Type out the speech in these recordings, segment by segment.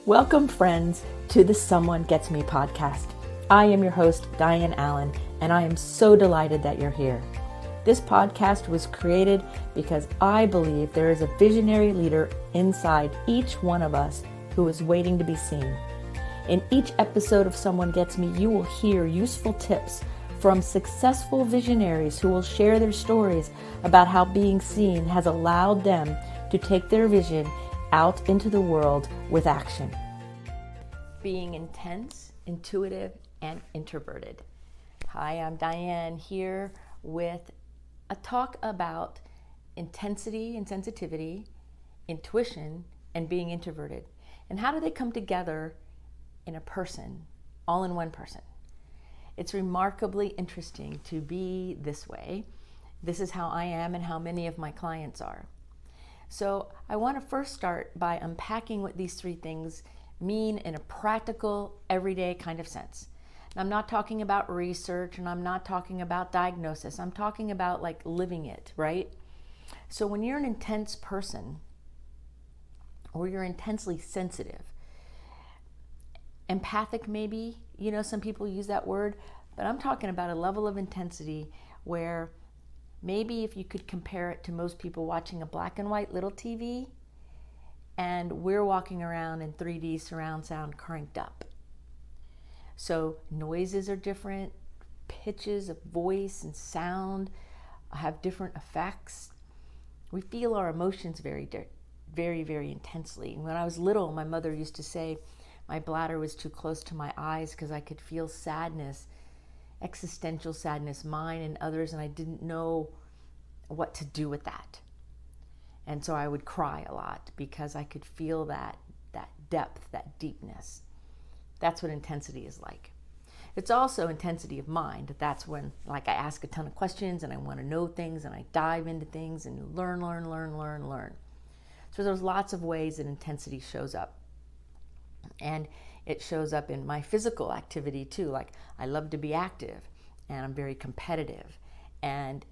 Welcome, friends, to the Someone Gets Me podcast. I am your host, Dianne Allen, and I am so delighted that you're here. This podcast was created because I believe there is a visionary leader inside each one of us who is waiting to be seen. In each episode of Someone Gets Me, you will hear useful tips from successful visionaries who will share their stories about how being seen has allowed them to take their vision out into the world with action. Being intense, intuitive, and introverted. Hi, I'm Dianne here with a talk about intensity and sensitivity, intuition, and being introverted. And how do they come together in a person, all in one person? It's remarkably interesting to be this way. This is how I am and how many of my clients are. So I want to first start by unpacking what these three things mean in a practical, everyday kind of sense. And I'm not talking about research and I'm not talking about diagnosis. I'm talking about like living it, right? So when you're an intense person or you're intensely sensitive, empathic maybe, some people use that word, but I'm talking about a level of intensity where maybe if you could compare it to most people watching a black and white little TV, and we're walking around in 3D surround sound cranked up. So noises are different, pitches of voice and sound have different effects. We feel our emotions very, very intensely. When I was little, my mother used to say my bladder was too close to my eyes because I could feel sadness, existential sadness, mine and others, and I didn't know what to do with that. And so I would cry a lot because I could feel that depth, that deepness. That's what intensity is like. It's also intensity of mind. That's when I ask a ton of questions and I want to know things and I dive into things and learn. So there's lots of ways that intensity shows up. And it shows up in my physical activity too. Like I love to be active and I'm very competitive and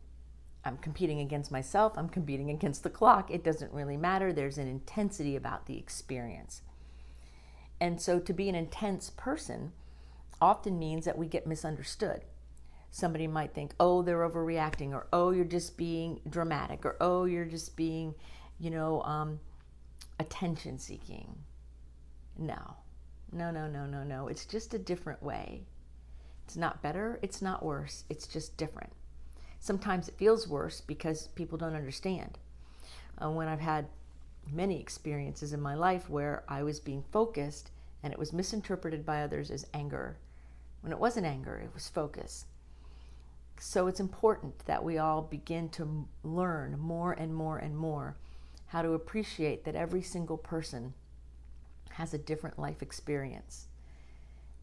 I'm competing against myself. I'm competing against the clock. It doesn't really matter. There's an intensity about the experience. And so to be an intense person often means that we get misunderstood. Somebody might think, oh, they're overreacting, or oh, you're just being dramatic, or oh, you're just being, attention seeking. No. It's just a different way. It's not better. It's not worse. It's just different. Sometimes it feels worse because people don't understand. When I've had many experiences in my life where I was being focused and it was misinterpreted by others as anger. When it wasn't anger, it was focus. So it's important that we all begin to learn more and more how to appreciate that every single person has a different life experience.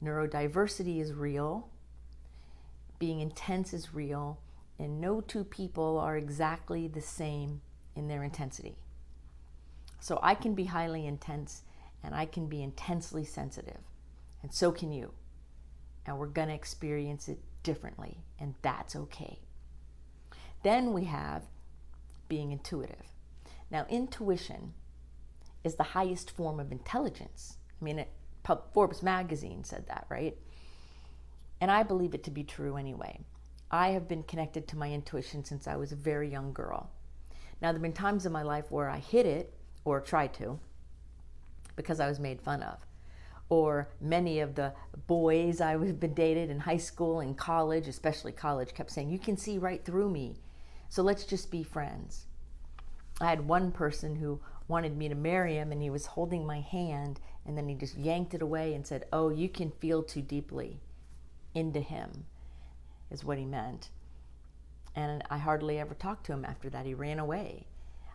Neurodiversity is real. Being intense is real. And no two people are exactly the same in their intensity. So I can be highly intense and I can be intensely sensitive. And so can you. And we're going to experience it differently. And that's okay. Then we have being intuitive. Now, intuition is the highest form of intelligence. Forbes magazine said that, right? And I believe it to be true anyway. I have been connected to my intuition since I was a very young girl. Now, there have been times in my life where I hid it, or tried to, because I was made fun of. Or many of the boys I have been dated in high school and college, especially college, kept saying, you can see right through me, so let's just be friends. I had one person who wanted me to marry him, and he was holding my hand, and then he just yanked it away and said, oh, you can feel too deeply into him, is what he meant. And I hardly ever talked to him after that. He ran away.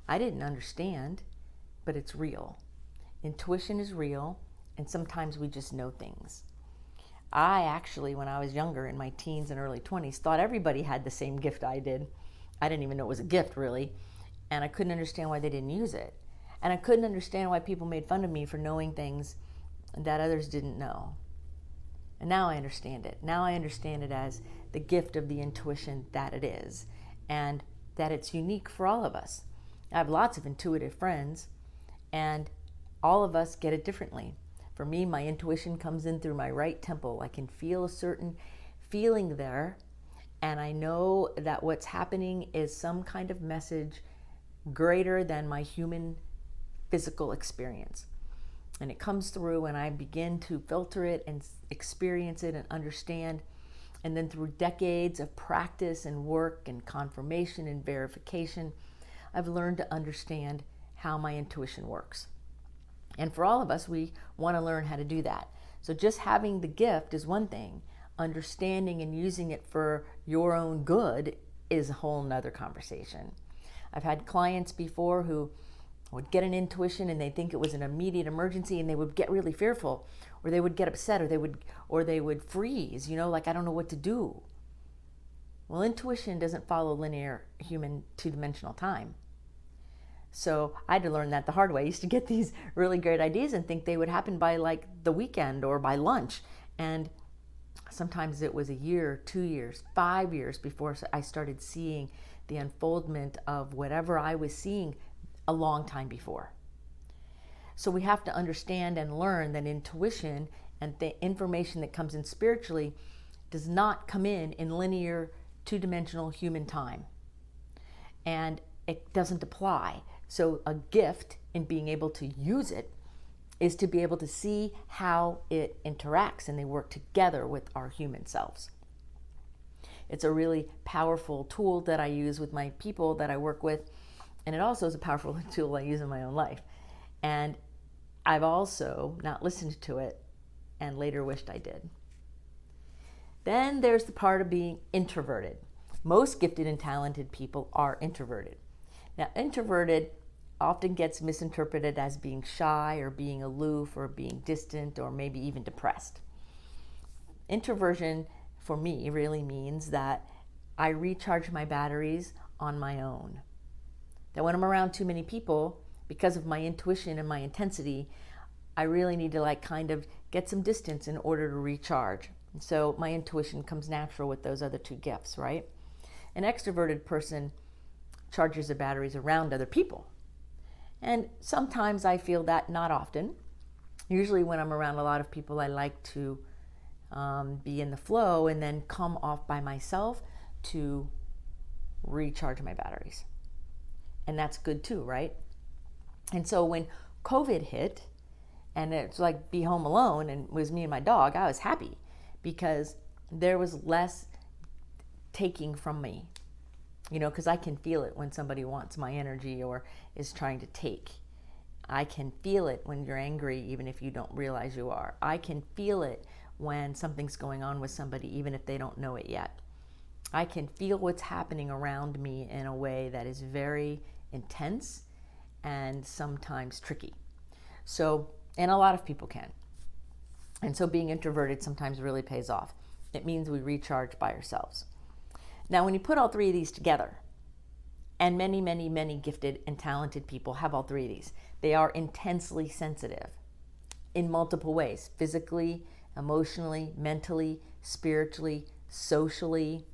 I didn't understand, but it's real. Intuition is real, and sometimes we just know things. I actually, when I was younger, in my teens and early 20s, thought everybody had the same gift I did. I didn't even know it was a gift, really, and I couldn't understand why they didn't use it. And I couldn't understand why people made fun of me for knowing things that others didn't know. And now I understand it. Now I understand it as the gift of the intuition that it is, and that it's unique for all of us. I have lots of intuitive friends, and all of us get it differently. For me, my intuition comes in through my right temple. I can feel a certain feeling there, and I know that what's happening is some kind of message greater than my human physical experience. And it comes through, and I begin to filter it and experience it and understand. And then through decades of practice and work and confirmation and verification, I've learned to understand how my intuition works. And for all of us, we want to learn how to do that. So just having the gift is one thing. Understanding and using it for your own good is a whole nother conversation. I've had clients before who would get an intuition and they think it was an immediate emergency, and they would get really fearful, or they would get upset, or they would freeze, like, I don't know what to do. Well, intuition doesn't follow linear human two-dimensional time. So I had to learn that the hard way. I used to get these really great ideas and think they would happen by like the weekend or by lunch. And sometimes it was a year, 2 years, 5 years before I started seeing the unfoldment of whatever I was seeing a long time before. So we have to understand and learn that intuition and the information that comes in spiritually does not come in linear two-dimensional human time. And it doesn't apply. So a gift in being able to use it is to be able to see how it interacts and they work together with our human selves. It's a really powerful tool that I use with my people that I work with, and it also is a powerful tool I use in my own life. And I've also not listened to it and later wished I did. Then there's the part of being introverted. Most gifted and talented people are introverted. Now, introverted often gets misinterpreted as being shy or being aloof or being distant or maybe even depressed. Introversion for me really means that I recharge my batteries on my own. That when I'm around too many people, because of my intuition and my intensity, I really need to kind of get some distance in order to recharge. So my intuition comes natural with those other two gifts, right? An extroverted person charges their batteries around other people. And sometimes I feel that, not often. Usually when I'm around a lot of people, I like to be in the flow and then come off by myself to recharge my batteries. And that's good too, right? And so when COVID hit, and it's like be home alone, and it was me and my dog, I was happy because there was less taking from me. Because I can feel it when somebody wants my energy or is trying to take. I can feel it when you're angry, even if you don't realize you are. I can feel it when something's going on with somebody, even if they don't know it yet. I can feel what's happening around me in a way that is very intense and sometimes tricky. So, and a lot of people can. And so being introverted sometimes really pays off. It means we recharge by ourselves. Now, when you put all three of these together, and many, many, many gifted and talented people have all three of these, they are intensely sensitive in multiple ways: physically, emotionally, mentally, spiritually, socially.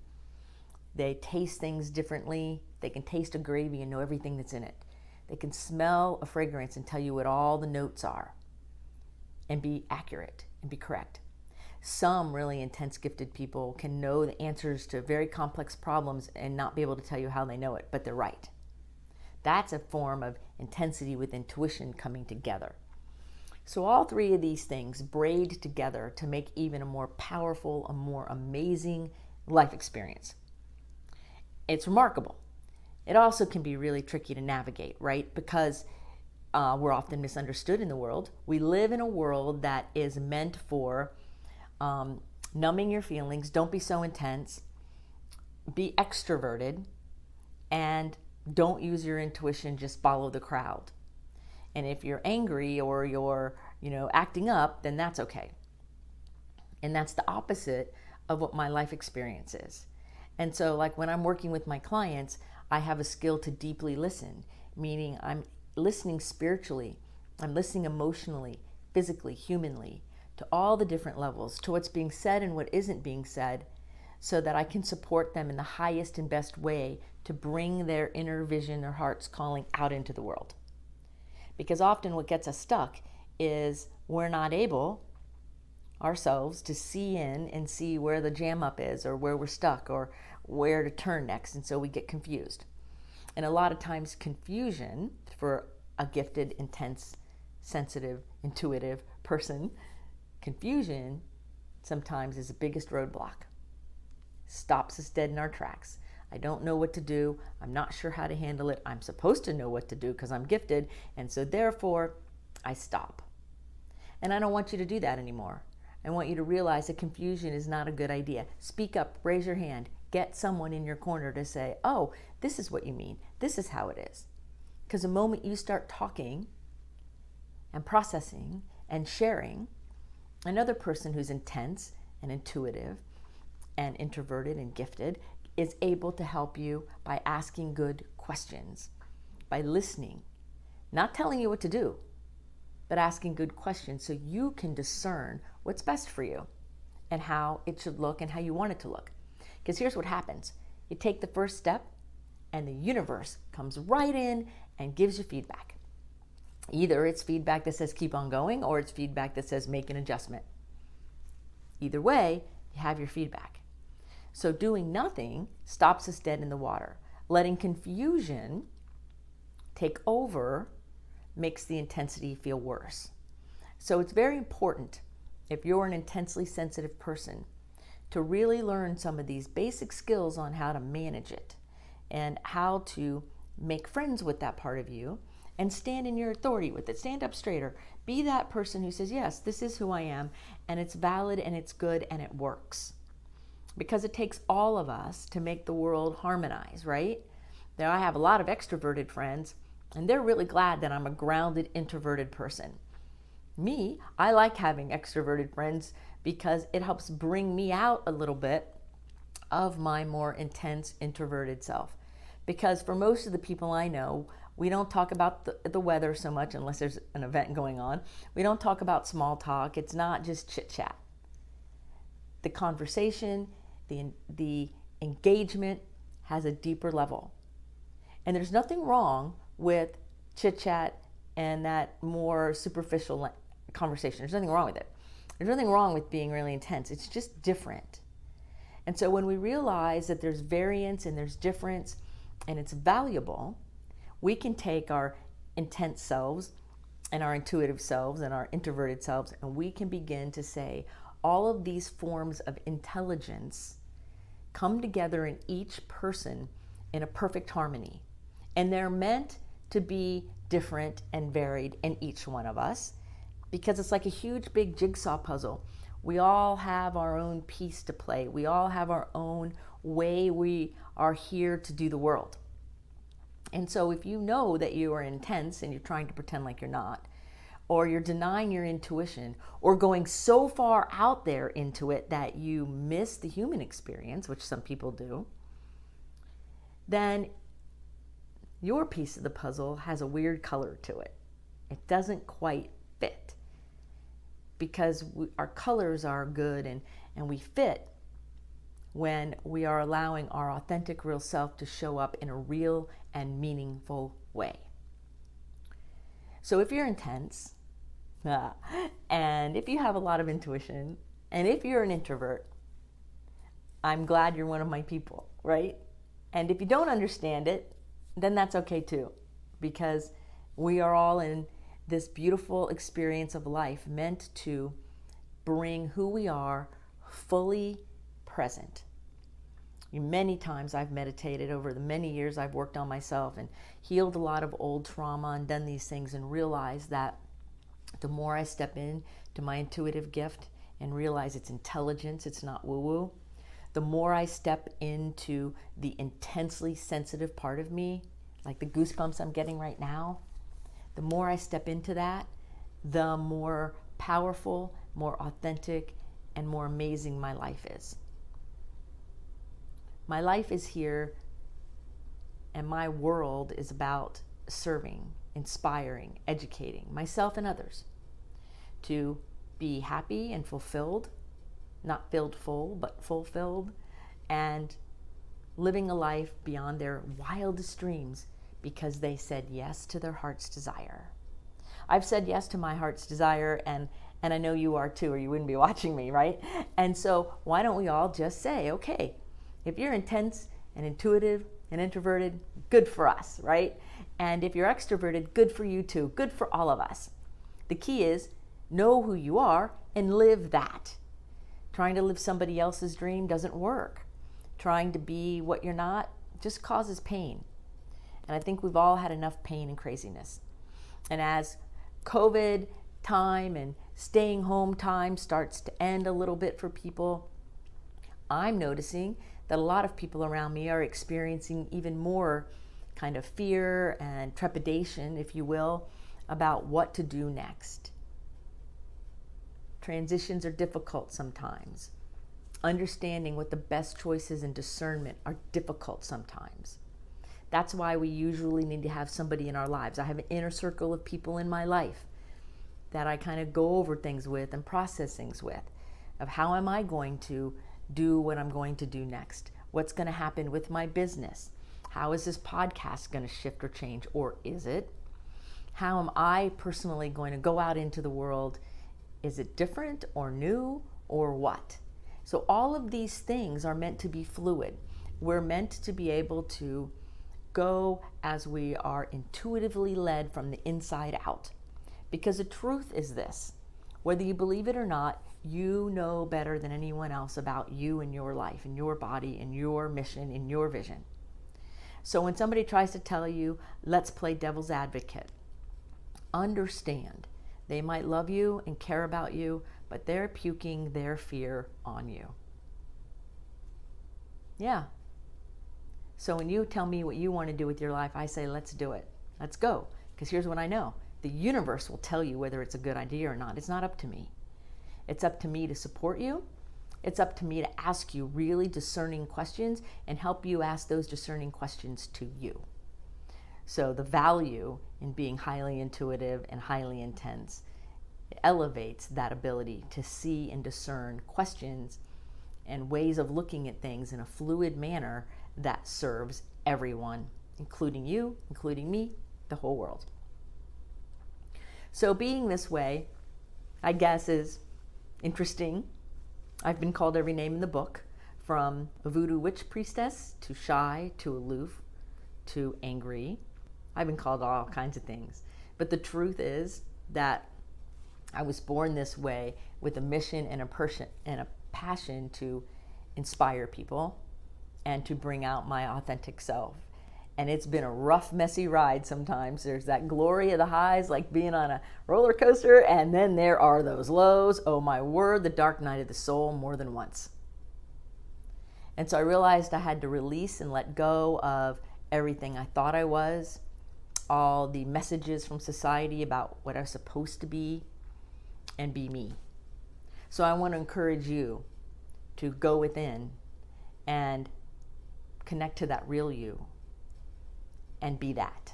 They taste things differently. They can taste a gravy and know everything that's in it. They can smell a fragrance and tell you what all the notes are and be accurate and be correct. Some really intense gifted people can know the answers to very complex problems and not be able to tell you how they know it, but they're right. That's a form of intensity with intuition coming together. So all three of these things braid together to make even a more powerful, a more amazing life experience. It's remarkable. It also can be really tricky to navigate, right? Because we're often misunderstood in the world. We live in a world that is meant for numbing your feelings, don't be so intense, be extroverted, and don't use your intuition, just follow the crowd. And if you're angry or you're, acting up, then that's okay. And that's the opposite of what my life experience is. And so when I'm working with my clients, I have a skill to deeply listen, meaning I'm listening spiritually, I'm listening emotionally, physically, humanly, to all the different levels, to what's being said and what isn't being said, so that I can support them in the highest and best way to bring their inner vision, their heart's calling out into the world. Because often what gets us stuck is we're not able ourselves to see in and see where the jam up is, or where we're stuck, or where to turn next, and so we get confused. And a lot of times confusion for a gifted, intense, sensitive, intuitive person, confusion sometimes is the biggest roadblock. Stops us dead in our tracks. I don't know what to do. I'm not sure how to handle it. I'm supposed to know what to do because I'm gifted, and so therefore I stop. And I don't want you to do that anymore. I want you to realize that confusion is not a good idea. Speak up, raise your hand, get someone in your corner to say, oh, this is what you mean. This is how it is. Because the moment you start talking and processing and sharing, another person who's intense and intuitive and introverted and gifted is able to help you by asking good questions, by listening, not telling you what to do, but asking good questions so you can discern what's best for you and how it should look and how you want it to look. Because here's what happens. You take the first step and the universe comes right in and gives you feedback. Either it's feedback that says keep on going, or it's feedback that says make an adjustment. Either way, you have your feedback. So doing nothing stops us dead in the water. Letting confusion take over makes the intensity feel worse. So it's very important, if you're an intensely sensitive person, to really learn some of these basic skills on how to manage it and how to make friends with that part of you and stand in your authority with it. Stand up straighter. Be that person who says, yes, this is who I am, and it's valid and it's good and it works. Because it takes all of us to make the world harmonize, right? Now, I have a lot of extroverted friends, and they're really glad that I'm a grounded, introverted person. Me, I like having extroverted friends because it helps bring me out a little bit of my more intense, introverted self. Because for most of the people I know, we don't talk about the weather so much unless there's an event going on. We don't talk about small talk. It's not just chit-chat. The conversation, the engagement has a deeper level. And there's nothing wrong with chit-chat and that more superficial conversation. There's nothing wrong with it. There's nothing wrong with being really intense. It's just different. And so when we realize that there's variance and there's difference and it's valuable, we can take our intense selves and our intuitive selves and our introverted selves, and we can begin to say all of these forms of intelligence come together in each person in a perfect harmony. And they're meant to be different and varied in each one of us, because it's like a huge big jigsaw puzzle. We all have our own piece to play. We all have our own way we are here to do the world. And so if you know that you are intense and you're trying to pretend like you're not, or you're denying your intuition, or going so far out there into it that you miss the human experience, which some people do, then your piece of the puzzle has a weird color to it. It doesn't quite fit, because our colors are good and we fit when we are allowing our authentic real self to show up in a real and meaningful way. So if you're intense, and if you have a lot of intuition, and if you're an introvert, I'm glad you're one of my people, right? And if you don't understand it, then that's okay too, because we are all in this beautiful experience of life meant to bring who we are fully present. Many times I've meditated over the many years I've worked on myself and healed a lot of old trauma and done these things, and realized that the more I step in to my intuitive gift and realize it's intelligence, it's not woo-woo, the more I step into the intensely sensitive part of me, like the goosebumps I'm getting right now, the more I step into that, the more powerful, more authentic, and more amazing my life is. My life is here, and my world is about serving, inspiring, educating myself and others to be happy and fulfilled, not filled full, but fulfilled, and living a life beyond their wildest dreams because they said yes to their heart's desire. I've said yes to my heart's desire, and I know you are too, or you wouldn't be watching me, right? And so why don't we all just say, okay, if you're intense and intuitive and introverted, good for us, right? And if you're extroverted, good for you too, good for all of us. The key is know who you are and live that. Trying to live somebody else's dream doesn't work. Trying to be what you're not just causes pain. And I think we've all had enough pain and craziness. And as COVID time and staying home time starts to end a little bit for people, I'm noticing that a lot of people around me are experiencing even more kind of fear and trepidation, if you will, about what to do next. Transitions are difficult sometimes. Understanding what the best choices and discernment are difficult sometimes. That's why we usually need to have somebody in our lives. I have an inner circle of people in my life that I kind of go over things with and process things with, of how am I going to do what I'm going to do next? What's going to happen with my business? How is this podcast going to shift or change, or is it? How am I personally going to go out into the world? Is it different or new or what? So all of these things are meant to be fluid. We're meant to be able to go as we are intuitively led from the inside out. Because the truth is this, whether you believe it or not, you know better than anyone else about you and your life and your body and your mission and your vision. So when somebody tries to tell you, let's play devil's advocate, understand they might love you and care about you, but they're puking their fear on you. Yeah. So when you tell me what you want to do with your life, I say, let's do it. Let's go. Because here's what I know. The universe will tell you whether it's a good idea or not. It's not up to me. It's up to me to support you. It's up to me to ask you really discerning questions and help you ask those discerning questions to you. So the value in being highly intuitive and highly intense elevates that ability to see and discern questions and ways of looking at things in a fluid manner that serves everyone, including you, including me, the whole world. So being this way, I guess, is interesting. I've been called every name in the book, from a voodoo witch priestess to shy to aloof to angry. I've been called all kinds of things. But the truth is that I was born this way with a mission and a passion to inspire people and to bring out my authentic self. And it's been a rough, messy ride sometimes. There's that glory of the highs, like being on a roller coaster, and then there are those lows. Oh my word, the dark night of the soul more than once. And so I realized I had to release and let go of everything I thought I was, all the messages from society about what I was supposed to be, and be me. So I want to encourage you to go within and connect to that real you and be that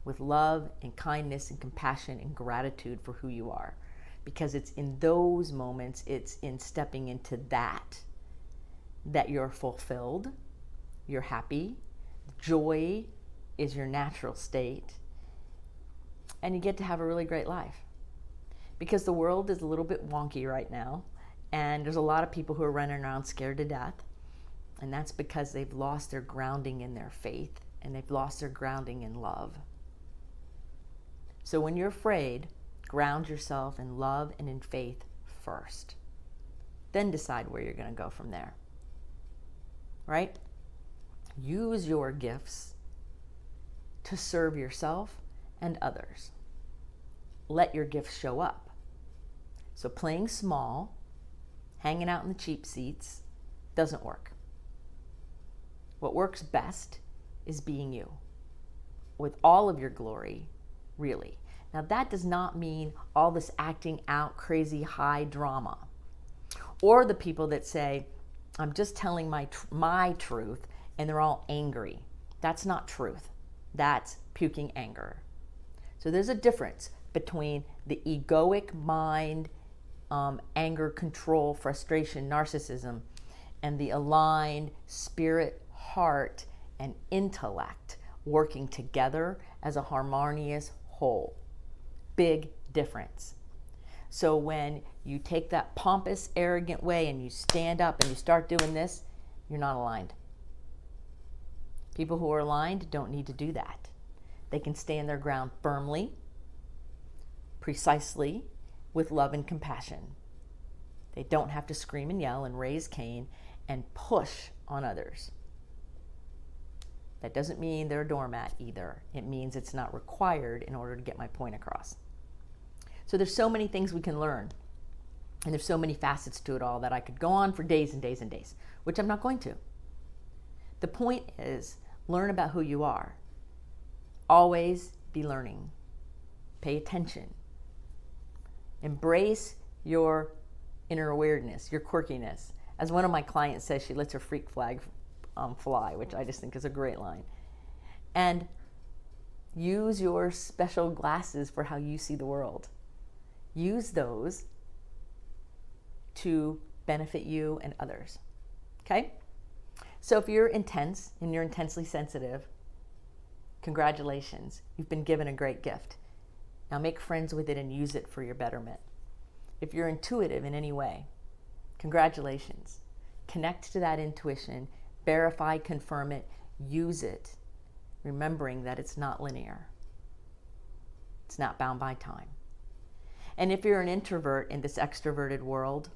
with love and kindness and compassion and gratitude for who you are. Because it's in those moments, it's in stepping into that you're fulfilled, you're happy, joy is your natural state, and you get to have a really great life. Because the world is a little bit wonky right now, and there's a lot of people who are running around scared to death, and that's because they've lost their grounding in their faith, and they've lost their grounding in love. So when you're afraid, ground yourself in love and in faith first. Then decide where you're going to go from there. Right? Use your gifts to serve yourself and others. Let your gifts show up. So playing small, hanging out in the cheap seats, doesn't work. What works best is being you, with all of your glory, really. Now that does not mean all this acting out crazy high drama. Or the people that say, I'm just telling my truth, and they're all angry. That's not truth. That's puking anger. So there's a difference between the egoic mind, anger, control, frustration, narcissism, and the aligned spirit, heart, and intellect working together as a harmonious whole. Big difference. So when you take that pompous, arrogant way and you stand up and you start doing this, you're not aligned. People who are aligned don't need to do that. They can stand their ground firmly, precisely, with love and compassion. They don't have to scream and yell and raise Cain and push on others. That doesn't mean they're a doormat either. It means it's not required in order to get my point across. So there's so many things we can learn. And there's so many facets to it all that I could go on for days and days and days, which I'm not going to. The point is, learn about who you are. Always be learning. Pay attention. Embrace your inner awareness, your quirkiness. As one of my clients says, she lets her freak flag fly, which I just think is a great line. And use your special glasses for how you see the world. Use those to benefit you and others. Okay? So if you're intense and you're intensely sensitive, congratulations. You've been given a great gift. Now make friends with it and use it for your betterment. If you're intuitive in any way, congratulations. Connect to that intuition, verify, confirm it, use it, remembering that it's not linear. It's not bound by time. And if you're an introvert in this extroverted world,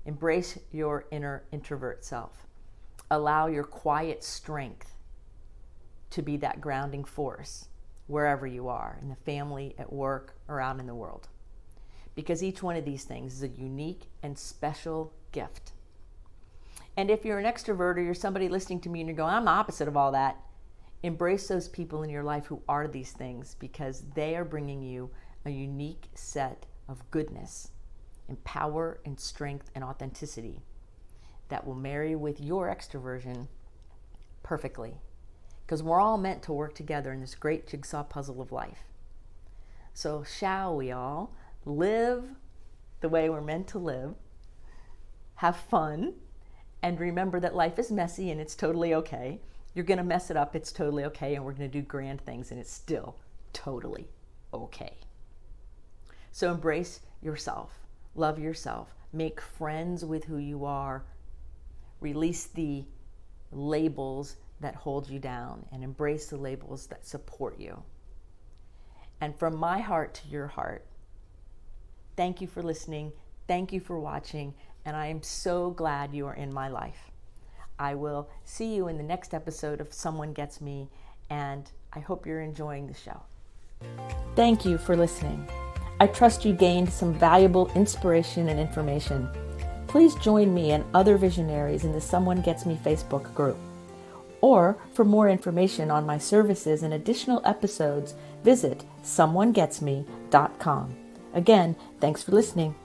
embrace your inner introvert self. Allow your quiet strength to be that grounding force wherever you are, in the family, at work, or out in the world. Because each one of these things is a unique and special gift. And if you're an extrovert or you're somebody listening to me and you're going, I'm the opposite of all that, embrace those people in your life who are these things, because they are bringing you a unique set of goodness and power and strength and authenticity that will marry with your extroversion perfectly. Because we're all meant to work together in this great jigsaw puzzle of life. So shall we all live the way we're meant to live, have fun, and remember that life is messy and it's totally okay. You're going to mess it up, it's totally okay, and we're going to do grand things and it's still totally okay. So embrace yourself, love yourself, make friends with who you are, release the labels that hold you down and embrace the labels that support you. And from my heart to your heart, thank you for listening, thank you for watching, and I am so glad you are in my life. I will see you in the next episode of Someone Gets Me, and I hope you're enjoying the show. Thank you for listening. I trust you gained some valuable inspiration and information. Please join me and other visionaries in the Someone Gets Me Facebook group. Or for more information on my services and additional episodes, visit someonegetsme.com. Again, thanks for listening.